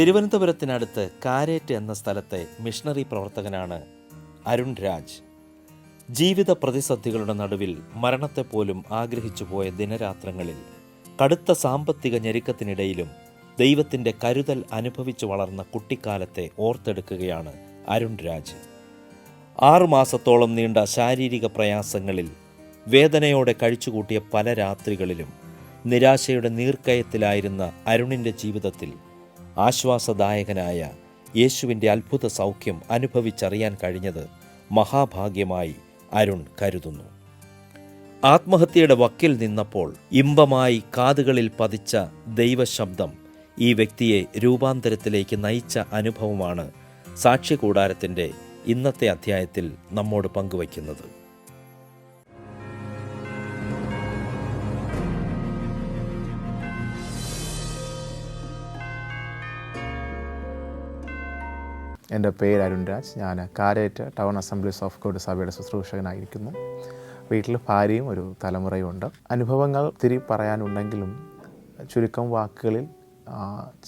തിരുവനന്തപുരത്തിനടുത്ത് കാരേറ്റ് എന്ന സ്ഥലത്തെ മിഷണറി പ്രവർത്തകനാണ് അരുൺ രാജ്. ജീവിത പ്രതിസന്ധികളുടെ നടുവിൽ മരണത്തെപ്പോലും ആഗ്രഹിച്ചു പോയ ദിനരാത്രങ്ങളിൽ കടുത്ത സാമ്പത്തിക ഞെരുക്കത്തിനിടയിലും ദൈവത്തിൻ്റെ കരുതൽ അനുഭവിച്ചു വളർന്ന കുട്ടിക്കാലത്തെ ഓർത്തെടുക്കുകയാണ് അരുൺ രാജ്. 6 മാസത്തോളം നീണ്ട ശാരീരിക പ്രയാസങ്ങളിൽ വേദനയോടെ കഴിച്ചുകൂട്ടിയ പല രാത്രികളിലും നിരാശയുടെ നീർക്കയത്തിലായിരുന്ന അരുണിൻ്റെ ജീവിതത്തിൽ ആശ്വാസദായകനായ യേശുവിൻ്റെ അത്ഭുത സൗഖ്യം അനുഭവിച്ചറിയാൻ കഴിഞ്ഞത് മഹാഭാഗ്യമായി അരുൺ കരുതുന്നു. ആത്മഹത്യയുടെ വക്കിൽ നിന്നപ്പോൾ ഇമ്പമായി കാതുകളിൽ പതിച്ച ദൈവശബ്ദം ഈ വ്യക്തിയെ രൂപാന്തരത്തിലേക്ക് നയിച്ച അനുഭവമാണ് സാക്ഷ്യകൂടാരത്തിൻ്റെ ഇന്നത്തെ അധ്യായത്തിൽ നമ്മോട് പങ്കുവയ്ക്കുന്നത്. എൻ്റെ പേര് അരുൺ രാജ്. ഞാൻ Karette town assemblies of God സഭയുടെ ശുശ്രൂഷകനായിരിക്കുന്നു. വീട്ടിൽ ഭാര്യയും ഒരു തലമുറയും ഉണ്ട്. അനുഭവങ്ങൾ ഒത്തിരി പറയാനുണ്ടെങ്കിലും ചുരുക്കം വാക്കുകളിൽ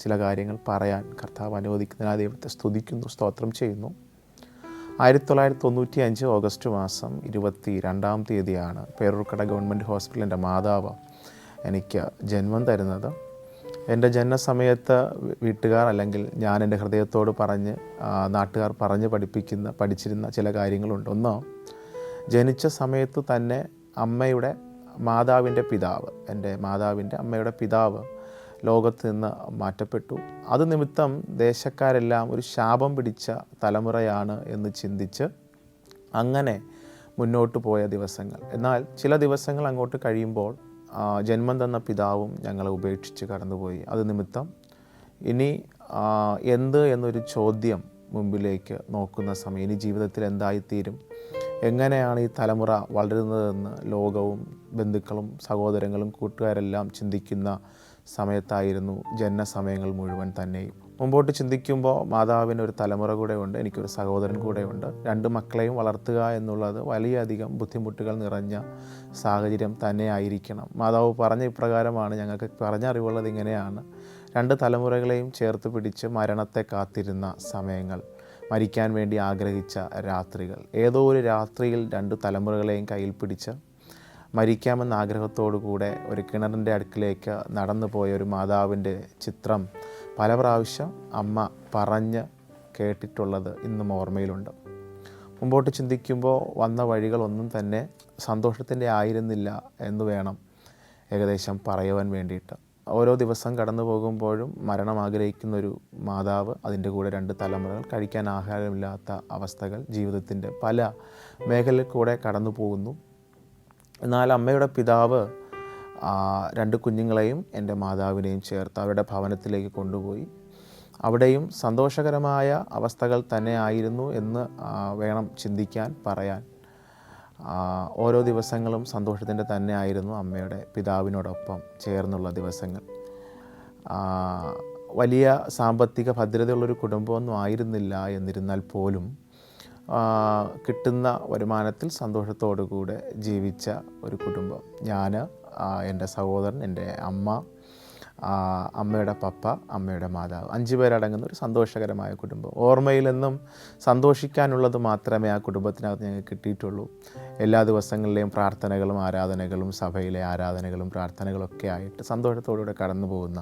ചില കാര്യങ്ങൾ പറയാൻ കർത്താവ് അനുവദിക്കുന്നതിനായി ദൈവത്തെ സ്തുതിക്കുന്നു, സ്തോത്രം ചെയ്യുന്നു. 1995 ഓഗസ്റ്റ് മാസം 22-ാം തീയതിയാണ് പേരൂർക്കട ഗവൺമെൻറ് ഹോസ്പിറ്റലിൻ്റെ മാതാവ് എനിക്ക് ജന്മം തരുന്നത്. എൻ്റെ ജനനസമയത്ത് വീട്ടുകാർ അല്ലെങ്കിൽ ഞാൻ എൻ്റെ ഹൃദയത്തോട് പറഞ്ഞ് നാട്ടുകാർ പറഞ്ഞ് പഠിച്ചിരുന്ന ചില കാര്യങ്ങളുണ്ട്. ഒന്ന്, ജനിച്ച സമയത്ത് തന്നെ മാതാവിൻ്റെ പിതാവ്, എൻ്റെ മാതാവിൻ്റെ അമ്മയുടെ പിതാവ് ലോകത്ത് നിന്ന് മാറ്റപ്പെട്ടു. അത് നിമിത്തം ദേശക്കാരെല്ലാം ഒരു ശാപം പിടിച്ച തലമുറയാണ് എന്ന് ചിന്തിച്ച് അങ്ങനെ മുന്നോട്ട് പോയ ദിവസങ്ങൾ. എന്നാൽ ചില ദിവസങ്ങൾ അങ്ങോട്ട് കഴിയുമ്പോൾ ജന്മം തന്ന പിതാവും ഞങ്ങളെ ഉപേക്ഷിച്ച് കടന്നുപോയി. അത് നിമിത്തം ഇനി എന്ത് എന്നൊരു ചോദ്യം മുമ്പിലേക്ക് നോക്കുന്ന സമയം, ഇനി ജീവിതത്തിൽ എന്തായിത്തീരും, എങ്ങനെയാണ് ഈ തലമുറ വളരുന്നതെന്ന് ലോകവും ബന്ധുക്കളും സഹോദരങ്ങളും കൂട്ടുകാരെല്ലാം ചിന്തിക്കുന്ന സമയത്തായിരുന്നു ജനനസമയങ്ങൾ മുഴുവൻ തന്നെയും. മുമ്പോട്ട് ചിന്തിക്കുമ്പോൾ മാതാവിന് ഒരു തലമുറ കൂടെ ഉണ്ട്, എനിക്കൊരു സഹോദരൻ കൂടെ ഉണ്ട്. 2 മക്കളെയും വളർത്തുക എന്നുള്ളത് വലിയധികം ബുദ്ധിമുട്ടുകൾ നിറഞ്ഞ സാഹചര്യം തന്നെ ആയിരിക്കണം. മാതാവ് പറഞ്ഞ ഇപ്രകാരമാണ്, ഞങ്ങൾക്ക് പറഞ്ഞ അറിവുള്ളത് ഇങ്ങനെയാണ്: 2 തലമുറകളെയും ചേർത്ത് പിടിച്ച് മരണത്തെ കാത്തിരുന്ന സമയങ്ങൾ, മരിക്കാൻ വേണ്ടി ആഗ്രഹിച്ച രാത്രികൾ. ഏതോ ഒരു രാത്രിയിൽ 2 തലമുറകളെയും കയ്യിൽ പിടിച്ച് മരിക്കാമെന്ന ആഗ്രഹത്തോടു കൂടെ ഒരു കിണറിൻ്റെ അടുക്കിലേക്ക് നടന്നു പോയ ഒരു മാതാവിൻ്റെ ചിത്രം പല പ്രാവശ്യം അമ്മ പറഞ്ഞ് കേട്ടിട്ടുള്ളത് ഇന്നും ഓർമ്മയിലുണ്ട്. മുമ്പോട്ട് ചിന്തിക്കുമ്പോൾ വന്ന വഴികളൊന്നും തന്നെ സന്തോഷത്തിൻ്റെ ആയിരുന്നില്ല എന്ന് വേണം ഏകദേശം പറയുവാൻ വേണ്ടിയിട്ട്. ഓരോ ദിവസം കടന്നു പോകുമ്പോഴും മരണം ആഗ്രഹിക്കുന്നൊരു മാതാവ്, അതിൻ്റെ കൂടെ 2 തലമുറകൾ, കഴിക്കാൻ ആഹാരമില്ലാത്ത അവസ്ഥകൾ, ജീവിതത്തിൻ്റെ പല മേഖലയിൽ കൂടെ കടന്നു പോകുന്നു. എന്നാൽ അമ്മയുടെ പിതാവ് 2 കുഞ്ഞുങ്ങളെയും എൻ്റെ മാതാവിനെയും ചേർത്ത് അവരുടെ ഭവനത്തിലേക്ക് കൊണ്ടുപോയി. അവിടെയും സന്തോഷകരമായ അവസ്ഥകൾ തന്നെ ആയിരുന്നു എന്ന് വേണം ചിന്തിക്കാൻ, പറയാൻ. ഓരോ ദിവസങ്ങളും സന്തോഷത്തിൻ്റെ തന്നെ ആയിരുന്നു അമ്മയുടെ പിതാവിനോടൊപ്പം ചേർന്നുള്ള ദിവസങ്ങൾ. വലിയ സാമ്പത്തിക ഭദ്രതയുള്ളൊരു കുടുംബമൊന്നും ആയിരുന്നില്ല. എന്നിരുന്നാൽ പോലും കിട്ടുന്ന വരുമാനത്തിൽ സന്തോഷത്തോടു കൂടെ ജീവിച്ച ഒരു കുടുംബം. ഞാൻ, എൻ്റെ സഹോദരൻ, എൻ്റെ അമ്മ, അമ്മയുടെ പപ്പ, അമ്മയുടെ മാതാവ്, 5 പേരടങ്ങുന്ന ഒരു സന്തോഷകരമായ കുടുംബം. ഓർമ്മയിൽ നിന്നും സന്തോഷിക്കാനുള്ളത് മാത്രമേ ആ കുടുംബത്തിനകത്ത് ഞങ്ങൾക്ക് കിട്ടിയിട്ടുള്ളൂ. എല്ലാ ദിവസങ്ങളിലെയും പ്രാർത്ഥനകളും ആരാധനകളും, സഭയിലെ ആരാധനകളും പ്രാർത്ഥനകളൊക്കെ ആയിട്ട് സന്തോഷത്തോടുകൂടെ കടന്നു പോകുന്ന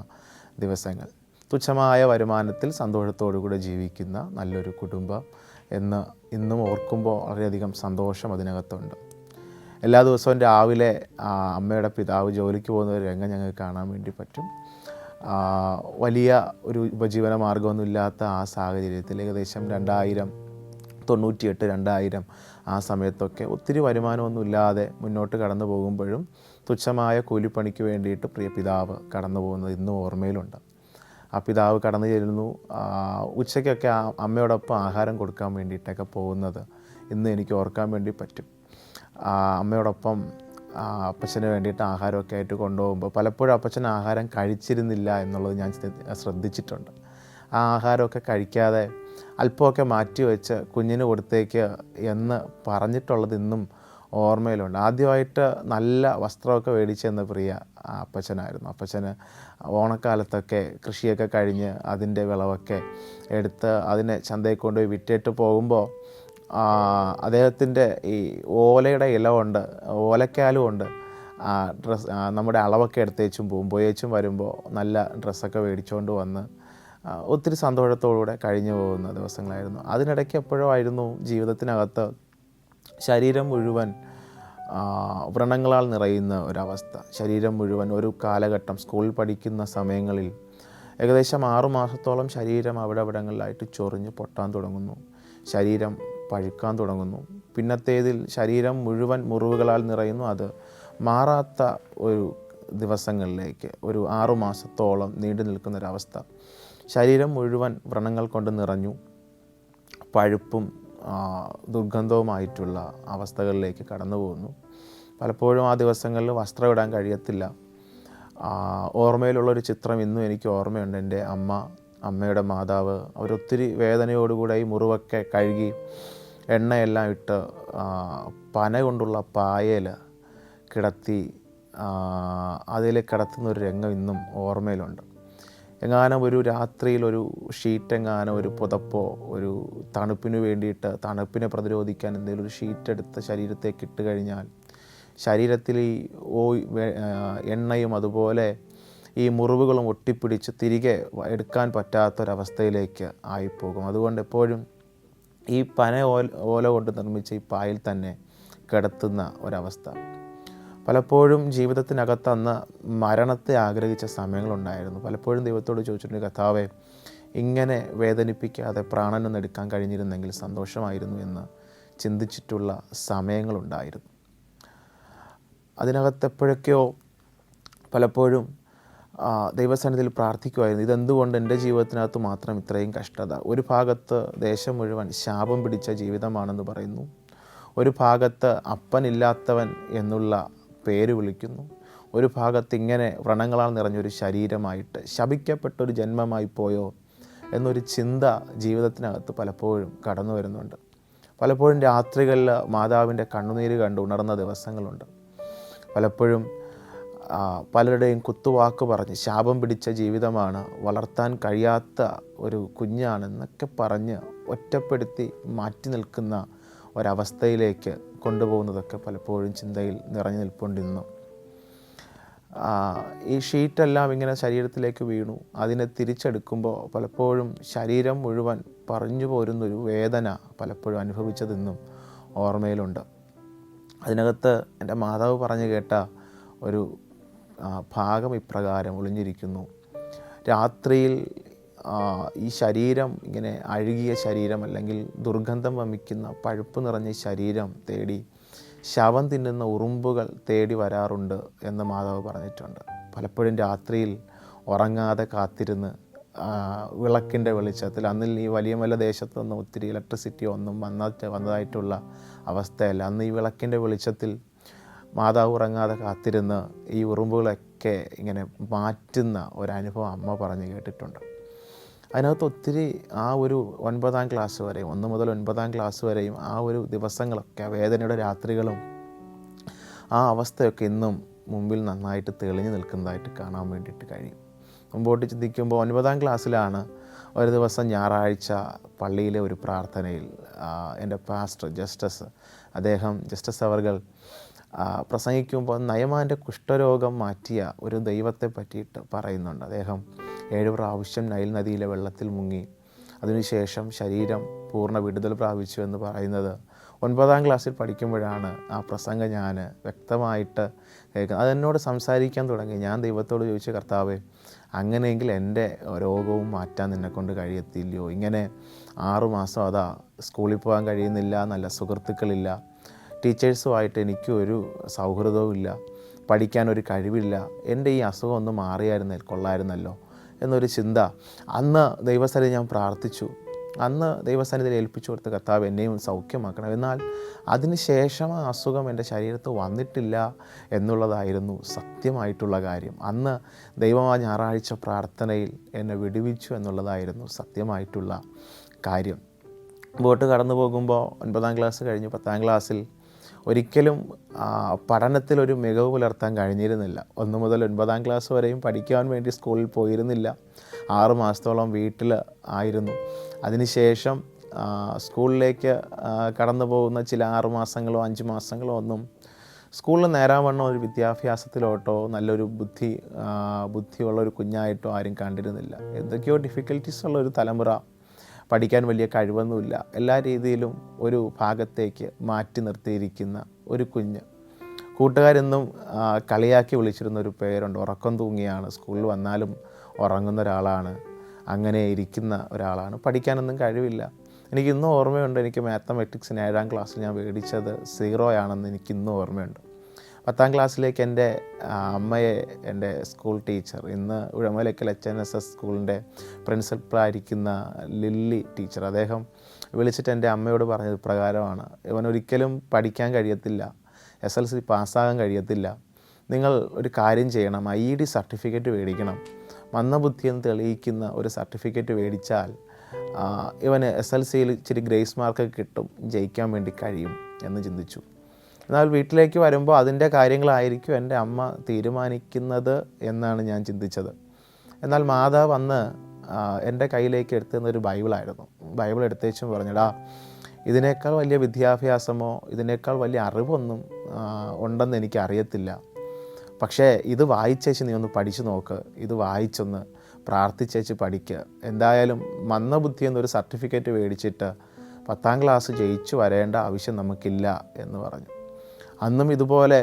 ദിവസങ്ങൾ. തുച്ഛമായ വരുമാനത്തിൽ സന്തോഷത്തോടുകൂടെ ജീവിക്കുന്ന നല്ലൊരു കുടുംബം എന്ന് ഇന്നും ഓർക്കുമ്പോൾ വളരെയധികം സന്തോഷം അതിനകത്തുണ്ട്. എല്ലാ ദിവസവും രാവിലെ അമ്മയുടെ പിതാവ് ജോലിക്ക് പോകുന്ന ഒരു രംഗം ഞങ്ങൾക്ക് കാണാൻ വേണ്ടി പറ്റും. വലിയ ഒരു ഉപജീവന മാർഗ്ഗമൊന്നും ഇല്ലാത്ത ആ സാഹചര്യത്തിൽ ഏകദേശം 1998-2000 ആ സമയത്തൊക്കെ ഒത്തിരി വരുമാനമൊന്നും ഇല്ലാതെ മുന്നോട്ട് കടന്നു പോകുമ്പോഴും തുച്ഛമായ കൂലിപ്പണിക്ക് വേണ്ടിയിട്ട് പ്രിയ പിതാവ് കടന്നു പോകുന്നത് ഇന്നും ഓർമ്മയിലുണ്ട്. ആ പിതാവ് കടന്നു ചെല്ലുന്നു. ഉച്ചയ്ക്കൊക്കെ അമ്മയോടൊപ്പം ആഹാരം കൊടുക്കാൻ വേണ്ടിയിട്ടൊക്കെ പോകുന്നത് ഇന്ന് എനിക്ക് ഓർക്കാൻ വേണ്ടി പറ്റും. അമ്മയോടൊപ്പം അപ്പച്ചന് വേണ്ടിയിട്ട് ആഹാരമൊക്കെ ആയിട്ട് കൊണ്ടുപോകുമ്പോൾ പലപ്പോഴും അപ്പച്ചൻ ആഹാരം കഴിച്ചിരുന്നില്ല എന്നുള്ളത് ഞാൻ ശ്രദ്ധിച്ചിട്ടുണ്ട്. ആ ആഹാരമൊക്കെ കഴിക്കാതെ അല്പമൊക്കെ മാറ്റി വെച്ച് കുഞ്ഞിന് കൊടുത്തേക്ക് എന്ന് പറഞ്ഞിട്ടുള്ളത് ഇന്നും ഓർമ്മയിലുണ്ട്. ആദ്യമായിട്ട് നല്ല വസ്ത്രമൊക്കെ മേടിച്ചെന്ന പ്രിയ അപ്പച്ചനായിരുന്നു. അപ്പച്ചന് ഓണക്കാലത്തൊക്കെ കൃഷിയൊക്കെ കഴിഞ്ഞ് അതിൻ്റെ വിളവൊക്കെ എടുത്ത് അതിനെ ചന്തയിൽ കൊണ്ടുപോയി വിറ്റിട്ട് പോകുമ്പോൾ അദ്ദേഹത്തിൻ്റെ ഈ ഓലയുടെ ഇല കൊണ്ട്, ഓലക്കാലും കൊണ്ട് നമ്മുടെ അളവൊക്കെ എടുത്തേച്ചും പോകും. പോയേച്ചും വരുമ്പോൾ നല്ല ഡ്രസ്സൊക്കെ മേടിച്ചുകൊണ്ട് വന്ന് ഒത്തിരി സന്തോഷത്തോടുകൂടെ കഴിഞ്ഞു പോകുന്ന ദിവസങ്ങളായിരുന്നു. അതിനിടയ്ക്ക് എപ്പോഴും ആയിരുന്നു ജീവിതത്തിനകത്ത് ശരീരം മുഴുവൻ വ്രണങ്ങളാൽ നിറയുന്ന ഒരവസ്ഥ. ശരീരം മുഴുവൻ ഒരു കാലഘട്ടം സ്കൂളിൽ പഠിക്കുന്ന സമയങ്ങളിൽ ഏകദേശം 6 മാസത്തോളം ശരീരം അവിടങ്ങളിലായിട്ട് ചൊറിഞ്ഞ് പൊട്ടാൻ തുടങ്ങുന്നു. ശരീരം പഴുക്കാൻ തുടങ്ങുന്നു. പിന്നത്തേതിൽ ശരീരം മുഴുവൻ മുറിവുകളാൽ നിറയുന്നു. അത് മാറാത്ത ഒരു ദിവസങ്ങളിലേക്ക് ഒരു 6 മാസത്തോളം നീണ്ടു നിൽക്കുന്നൊരവസ്ഥ. ശരീരം മുഴുവൻ വ്രണങ്ങൾ കൊണ്ട് നിറഞ്ഞു, പഴുപ്പും ദുർഗന്ധവുമായിട്ടുള്ള അവസ്ഥകളിലേക്ക് കടന്നു പോകുന്നു. പലപ്പോഴും ആ ദിവസങ്ങളിൽ വസ്ത്രം ഇടാൻ കഴിയത്തില്ല. ഓർമ്മയിലുള്ളൊരു ചിത്രം ഇന്നും എനിക്ക് ഓർമ്മയുണ്ട്. എൻ്റെ അമ്മയുടെ മാതാവ് അവരൊത്തിരി വേദനയോടുകൂടെ ഈ മുറിവൊക്കെ കഴുകി എണ്ണയെല്ലാം ഇട്ട് പന കൊണ്ടുള്ള പായൽ കിടത്തി അതിൽ കിടത്തുന്നൊരു രംഗം ഇന്നും ഓർമ്മയിലുണ്ട്. എങ്ങാനും ഒരു രാത്രിയിൽ ഒരു ഷീറ്റ്, എങ്ങാനും ഒരു പുതപ്പോ, ഒരു തണുപ്പിന് വേണ്ടിയിട്ട് തണുപ്പിനെ പ്രതിരോധിക്കാൻ എന്തെങ്കിലും ഒരു ഷീറ്റ് എടുത്ത് ശരീരത്തേക്ക് ഇട്ട് കഴിഞ്ഞാൽ ശരീരത്തിൽ ഈ എണ്ണയും അതുപോലെ ഈ മുറിവുകളും ഒട്ടിപ്പിടിച്ച് തിരികെ എടുക്കാൻ പറ്റാത്തൊരവസ്ഥയിലേക്ക് ആയിപ്പോകും. അതുകൊണ്ട് എപ്പോഴും ഈ പന ഓല കൊണ്ട് നിർമ്മിച്ച ഈ പായിൽ തന്നെ കിടത്തുന്ന ഒരവസ്ഥ. പലപ്പോഴും ജീവിതത്തിനകത്ത് അന്ന് മരണത്തെ ആഗ്രഹിച്ച സമയങ്ങളുണ്ടായിരുന്നു. പലപ്പോഴും ദൈവത്തോട് ചോദിച്ചിട്ടുണ്ട്, കർത്താവേ, ഇങ്ങനെ വേദനിപ്പിക്കാതെ പ്രാണനൊന്നും എടുക്കാൻ കഴിഞ്ഞിരുന്നെങ്കിൽ സന്തോഷമായിരുന്നു എന്ന് ചിന്തിച്ചിട്ടുള്ള സമയങ്ങളുണ്ടായിരുന്നു. അതിനകത്ത് എപ്പോഴൊക്കെയോ പലപ്പോഴും ദൈവസന്നിധിയിൽ പ്രാർത്ഥിക്കുമായിരുന്നു, ഇതെന്തുകൊണ്ട് എൻ്റെ ജീവിതത്തിനകത്ത് മാത്രം ഇത്രയും കഷ്ടത? ഒരു ഭാഗത്ത് ദേശം മുഴുവൻ ശാപം പിടിച്ച ജീവിതമാണെന്ന് പറയുന്നു, ഒരു ഭാഗത്ത് അപ്പനില്ലാത്തവൻ എന്നുള്ള പേര് വിളിക്കുന്നു, ഒരു ഭാഗത്ത് ഇങ്ങനെ വ്രണങ്ങളാൽ നിറഞ്ഞൊരു ശരീരമായിട്ട് ശപിക്കപ്പെട്ടൊരു ജന്മമായി പോയോ എന്നൊരു ചിന്ത ജീവിതത്തിനകത്ത് പലപ്പോഴും കടന്നു വരുന്നുണ്ട്. പലപ്പോഴും രാത്രികളിൽ മാതാവിൻ്റെ കണ്ണുനീര് കണ്ട് ഉണർന്ന ദിവസങ്ങളുണ്ട്. പലപ്പോഴും പലരുടെയും കുത്തുവാക്ക് പറഞ്ഞ് ശാപം പിടിച്ച ജീവിതമാണ്, വളർത്താൻ കഴിയാത്ത ഒരു കുഞ്ഞാണെന്നൊക്കെ പറഞ്ഞ് ഒറ്റപ്പെടുത്തി മാറ്റി നിൽക്കുന്ന ഒരവസ്ഥയിലേക്ക് കൊണ്ടുപോകുന്നതൊക്കെ പലപ്പോഴും ചിന്തയിൽ നിറഞ്ഞു നിൽപ്പുണ്ടിരുന്നു. ഈ ഷീറ്റെല്ലാം ഇങ്ങനെ ശരീരത്തിലേക്ക് വീണു. അതിനെ തിരിച്ചെടുക്കുമ്പോൾ പലപ്പോഴും ശരീരം മുഴുവൻ പറഞ്ഞു പോരുന്നൊരു വേദന പലപ്പോഴും അനുഭവിച്ചതെന്നും ഓർമ്മയിലുണ്ട്. അതിനകത്ത് എൻ്റെ മാതാവ് പറഞ്ഞു കേട്ട ഒരു ഭാഗം ഇപ്രകാരം ഒളിഞ്ഞിരിക്കുന്നു. രാത്രിയിൽ ഈ ശരീരം ഇങ്ങനെ അഴുകിയ ശരീരം അല്ലെങ്കിൽ ദുർഗന്ധം വമിക്കുന്ന പഴുപ്പ് നിറഞ്ഞ ശരീരം തേടി ശവം തിന്നുന്ന ഉറുമ്പുകൾ തേടി വരാറുണ്ട് എന്ന് മാതാവ് പറഞ്ഞിട്ടുണ്ട്. പലപ്പോഴും രാത്രിയിൽ ഉറങ്ങാതെ കാത്തിരുന്ന് വിളക്കിൻ്റെ വെളിച്ചത്തിൽ, അന്നിൽ ഈ വലിയ മല ദേശത്തൊന്നും ഒത്തിരി ഇലക്ട്രിസിറ്റി ഒന്നും വന്നതായിട്ടുള്ള അവസ്ഥയല്ല. അന്ന് ഈ വിളക്കിൻ്റെ വെളിച്ചത്തിൽ മാതാവ് ഉറങ്ങാതെ കാത്തിരുന്ന് ഈ ഉറുമ്പുകളൊക്കെ ഇങ്ങനെ മാറ്റുന്ന ഒരനുഭവം അമ്മ പറഞ്ഞു കേട്ടിട്ടുണ്ട്. അതിനകത്ത് ഒത്തിരി ആ ഒരു 9ാം ക്ലാസ് വരെയും 1 മുതൽ 9ാം ക്ലാസ് വരെയും ആ ഒരു ദിവസങ്ങളൊക്കെ വേദനയുടെ രാത്രികളും ആ അവസ്ഥയൊക്കെ ഇന്നും മുമ്പിൽ നന്നായിട്ട് തെളിഞ്ഞു നിൽക്കുന്നതായിട്ട് കാണാൻ വേണ്ടിയിട്ട് കഴിയും. മുമ്പോട്ട് ചിന്തിക്കുമ്പോൾ 9ാം ക്ലാസ്സിലാണ് ഒരു ദിവസം ഞായറാഴ്ച പള്ളിയിലെ ഒരു പ്രാർത്ഥനയിൽ എൻ്റെ പാസ്റ്റർ ജസ്റ്റസ് അവർകൾ പ്രസംഗിക്കുമ്പോൾ നയമാൻ്റെ കുഷ്ഠരോഗം മാറ്റിയ ഒരു ദൈവത്തെ പറ്റിയിട്ട് പറയുന്നുണ്ട്. അദ്ദേഹം 7 പ്രാവശ്യം നൈൽ നദിയിലെ വെള്ളത്തിൽ മുങ്ങി, അതിനുശേഷം ശരീരം പൂർണ്ണ വിടുതൽ പ്രാപിച്ചു എന്ന് പറയുന്നത് 9ാം ക്ലാസ്സിൽ പഠിക്കുമ്പോഴാണ് ആ പ്രസംഗം ഞാൻ വ്യക്തമായിട്ട് കേൾക്കുന്നത്. അതെന്നോട് സംസാരിക്കാൻ തുടങ്ങി. ഞാൻ ദൈവത്തോട് ചോദിച്ചു, കർത്താവേ, അങ്ങനെയെങ്കിൽ എൻ്റെ രോഗവും മാറ്റാൻ നിന്നെക്കൊണ്ട് കഴിയത്തില്ലയോ? ഇങ്ങനെ 6 മാസം അതാ സ്കൂളിൽ പോകാൻ കഴിയുന്നില്ല, നല്ല സുഹൃത്തുക്കളില്ല, ടീച്ചേഴ്സുമായിട്ട് എനിക്കും ഒരു സൗഹൃദവും ഇല്ല, പഠിക്കാനൊരു കഴിവില്ല, എൻ്റെ ഈ അസുഖം ഒന്ന് കൊള്ളായിരുന്നല്ലോ എന്നൊരു ചിന്ത അന്ന് ദൈവസന്നിധിയിൽ ഞാൻ പ്രാർത്ഥിച്ചു. അന്ന് ദൈവസന്നിധിയിൽ ഏൽപ്പിച്ചു കൊടുത്ത്, കർത്താവ് എന്നെയും സൗഖ്യമാക്കണം. എന്നാൽ അതിനുശേഷം ആ അസുഖം എൻ്റെ ശരീരത്ത് വന്നിട്ടില്ല എന്നുള്ളതായിരുന്നു സത്യമായിട്ടുള്ള കാര്യം. അന്ന് ദൈവം ആ ഞായറാഴ്ച പ്രാർത്ഥനയിൽ എന്നെ വിടുവിച്ചു എന്നുള്ളതായിരുന്നു സത്യമായിട്ടുള്ള കാര്യം. മുമ്പോട്ട് കടന്നു പോകുമ്പോൾ 9ാം ക്ലാസ് കഴിഞ്ഞ് 10ാം ക്ലാസ്സിൽ ഒരിക്കലും പഠനത്തിലൊരു മികവ് പുലർത്താൻ കഴിഞ്ഞിരുന്നില്ല. 1 മുതൽ 9ാം ക്ലാസ് വരെയും പഠിക്കാൻ വേണ്ടി സ്കൂളിൽ പോയിരുന്നില്ല. 6 മാസത്തോളം വീട്ടിൽ ആയിരുന്നു. അതിനുശേഷം സ്കൂളിലേക്ക് കടന്നു പോകുന്ന ചില 6 മാസങ്ങളോ 5 മാസങ്ങളോ ഒന്നും സ്കൂളിൽ നേരാവണ്ണം ഒരു വിദ്യാഭ്യാസത്തിലോട്ടോ നല്ലൊരു ബുദ്ധിയുള്ളൊരു കുഞ്ഞായിട്ടോ ആരും കണ്ടിരുന്നില്ല. എന്തൊക്കെയോ ഡിഫിക്കൽറ്റീസ് ഉള്ളൊരു തലമുറ, പഠിക്കാൻ വലിയ കഴിവൊന്നുമില്ല, എല്ലാ രീതിയിലും ഒരു ഭാഗത്തേക്ക് മാറ്റി നിർത്തിയിരിക്കുന്ന ഒരു കുഞ്ഞ്. കൂട്ടുകാരെന്നും കളിയാക്കി വിളിച്ചിരുന്ന ഒരു പേരുണ്ട്, ഉറക്കം തൂങ്ങിയാണ്. സ്കൂളിൽ വന്നാലും ഉറങ്ങുന്ന ഒരാളാണ്, അങ്ങനെ ഇരിക്കുന്ന ഒരാളാണ്, പഠിക്കാനൊന്നും കഴിവില്ല. എനിക്കിന്നും ഓർമ്മയുണ്ട്, എനിക്ക് മാത്തമാറ്റിക്സിന് 7ാം ക്ലാസ്സിൽ ഞാൻ മേടിച്ചത് 0 ആണെന്ന് എനിക്കിന്നും ഓർമ്മയുണ്ട്. 10ാം ക്ലാസ്സിലേക്ക് എൻ്റെ അമ്മയെ എൻ്റെ സ്കൂൾ ടീച്ചർ, ഇന്ന് ഉഴമലക്കൽ HNSS സ്കൂളിൻ്റെ പ്രിൻസിപ്പളായിരിക്കുന്ന ലില്ലി ടീച്ചർ, അദ്ദേഹം വിളിച്ചിട്ട് എൻ്റെ അമ്മയോട് പറഞ്ഞത് പ്രകാരമാണ്, ഇവനൊരിക്കലും പഠിക്കാൻ കഴിയത്തില്ല, SLC പാസ്സാകാൻ കഴിയത്തില്ല, നിങ്ങൾ ഒരു കാര്യം ചെയ്യണം, IED സർട്ടിഫിക്കറ്റ് മേടിക്കണം, മന്ദബുദ്ധിയെന്ന് തെളിയിക്കുന്ന ഒരു സർട്ടിഫിക്കറ്റ് മേടിച്ചാൽ ഇവന് SLCയിൽ ഇച്ചിരി ഗ്രേസ് മാർക്ക് കിട്ടും, ജയിക്കാൻ വേണ്ടി കഴിയും എന്ന് ചിന്തിച്ചു. എന്നാൽ വീട്ടിലേക്ക് വരുമ്പോൾ അതിൻ്റെ കാര്യങ്ങളായിരിക്കും എൻ്റെ അമ്മ തീരുമാനിക്കുന്നത് എന്നാണ് ഞാൻ ചിന്തിച്ചത്. എന്നാൽ മാതാവ് അന്ന് എൻ്റെ കയ്യിലേക്ക് എടുത്തുന്നൊരു ബൈബിളായിരുന്നു. ബൈബിൾ എടുത്തേച്ചും പറഞ്ഞടാ, ഇതിനേക്കാൾ വലിയ വിദ്യാഭ്യാസമോ ഇതിനേക്കാൾ വലിയ അറിവൊന്നും ഉണ്ടെന്ന് എനിക്കറിയത്തില്ല, പക്ഷേ ഇത് വായിച്ചേച്ച് നീ ഒന്ന് പഠിച്ചു നോക്ക്, ഇത് വായിച്ചൊന്ന് പ്രാർത്ഥിച്ചേച്ച് പഠിക്കുക, എന്തായാലും മന്ദബുദ്ധി എന്നൊരു സർട്ടിഫിക്കറ്റ് മേടിച്ചിട്ട് 10ാം ക്ലാസ് ജയിച്ചു വരേണ്ട ആവശ്യം നമുക്കില്ല എന്ന് പറഞ്ഞു. അന്നും ഇതുപോലെ